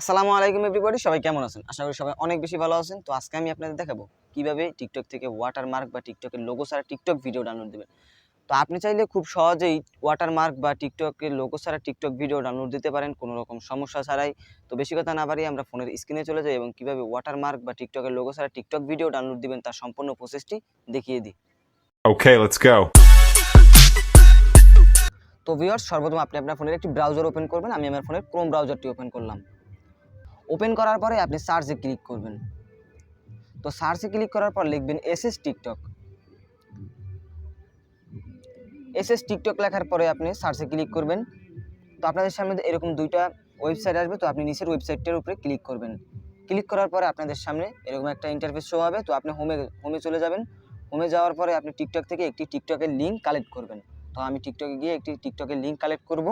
আসসালামু আলাইকুম এভরিবডি, সবাই কেমন আছেন? আশা করি সবাই অনেক বেশি ভালো আছেন। তো আজকে আমি আপনাদের দেখাবো কিভাবে টিকটক থেকে ওয়াটারমার্ক বা টিকটকের লোগো ছাড়া টিকটক ভিডিও ডাউনলোড দিবেন। তো আপনি চাইলে খুব সহজেই ওয়াটারমার্ক বা টিকটকের লোগো ছাড়া টিকটক ভিডিও ডাউনলোড দিতে পারেন কোনো রকম সমস্যা ছাড়াই। তো বেশি কথা না বাড়িয়ে আমরা ফোনের স্ক্রিনে চলে যাই এবং কিভাবে ওয়াটারমার্ক বা টিকটকের লোগো ছাড়া টিকটক ভিডিও ডাউনলোড দিবেন তার সম্পূর্ণ প্রসেসটি দেখিয়ে দিই। Okay, let's go. তো ভিউয়ার্স, সর্বপ্রথম আপনি আপনার ফোনের একটি ব্রাউজার ওপেন করবেন। আমি আমার ফোনের ক্রোম ব্রাউজারটি ওপেন করলাম। ওপেন করার পরে আপনি সার্চে ক্লিক করবেন। তো সার্চে ক্লিক করার পর লিখবেন এসএস টিকটক। এসএস টিকটক লেখার পরে আপনি সার্চে ক্লিক করবেন। তো আপনাদের সামনে এরকম দুইটা ওয়েবসাইট আসবে। তো আপনি নিচের ওয়েবসাইটটার উপরে ক্লিক করবেন। ক্লিক করার পরে আপনাদের সামনে এরকম একটা ইন্টারফেস শো হবে। তো আপনি হোমে চলে যাবেন। হোমে যাওয়ার পরে আপনি টিকটক থেকে একটি টিকটকের লিঙ্ক কালেক্ট করবেন। তো আমি টিকটকে গিয়ে একটি টিকটকের লিঙ্ক কালেক্ট করব।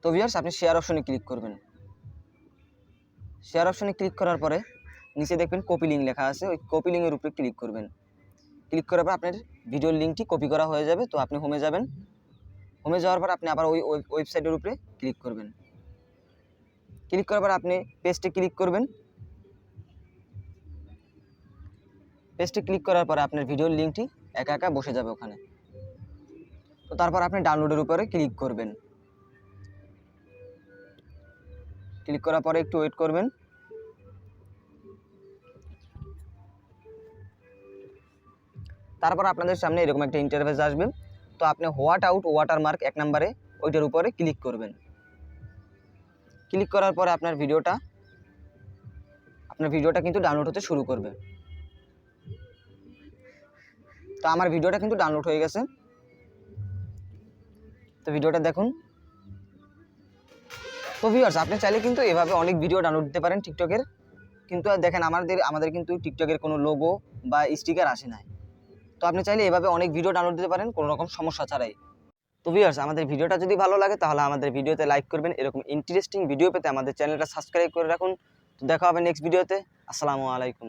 তো ভিউয়ার্স, আপনি শেয়ার অপশনে ক্লিক করবেন। শেয়ার অপশনে ক্লিক করার পরে নিচে দেখবেন কপি লিঙ্ক লেখা আছে, ওই কপি লিঙ্কের উপরে ক্লিক করবেন। ক্লিক করার পর আপনার ভিডিওর লিঙ্কটি কপি করা হয়ে যাবে। তো আপনি হোমে যাবেন। হোমে যাওয়ার পর আপনি আবার ওই ওয়েবসাইটের উপরে ক্লিক করবেন। ক্লিক করার পর আপনি পেজটে ক্লিক করবেন। পেজটে ক্লিক করার পরে আপনার ভিডিওর লিঙ্কটি একা একা বসে যাবে ওখানে। তো তারপর আপনি ডাউনলোডের উপরে ক্লিক করবেন। ক্লিক করার পরে একটু ওয়েট করবেন। তারপর আপনাদের সামনে এরকম একটা ইন্টারফেস আসবে। তো আপনি হোয়াট আউট ওয়াটারমার্ক 1 নম্বরে ওইটার উপরে ক্লিক করবেন। ক্লিক করার পরে আপনার ভিডিওটা কিন্তু ডাউনলোড হতে শুরু করবে। তো আমার ভিডিওটা কিন্তু ডাউনলোড হয়ে গেছে। তো ভিডিওটা দেখুন। তো ভিউয়ার্স, আপনি চাইলে কিন্তু এভাবে অনেক ভিডিও ডাউনলোড দিতে পারেন টিকটকের। কিন্তু দেখেন আমাদের কিন্তু টিকটকের কোনো লোগো বা স্টিকার আসে নাই। তো আপনি চাইলে এভাবে অনেক ভিডিও ডাউনলোড দিতে পারেন কোনো রকম সমস্যা ছাড়াই। তো ভিউয়ার্স, আমাদের ভিডিওটা যদি ভালো লাগে তাহলে আমাদের ভিডিওতে লাইক করবেন। এরকম ইন্টারেস্টিং ভিডিও পেতে আমাদের চ্যানেলটা সাবস্ক্রাইব করে রাখুন। তো দেখা হবে নেক্সট ভিডিওতে। আসসালামু আলাইকুম।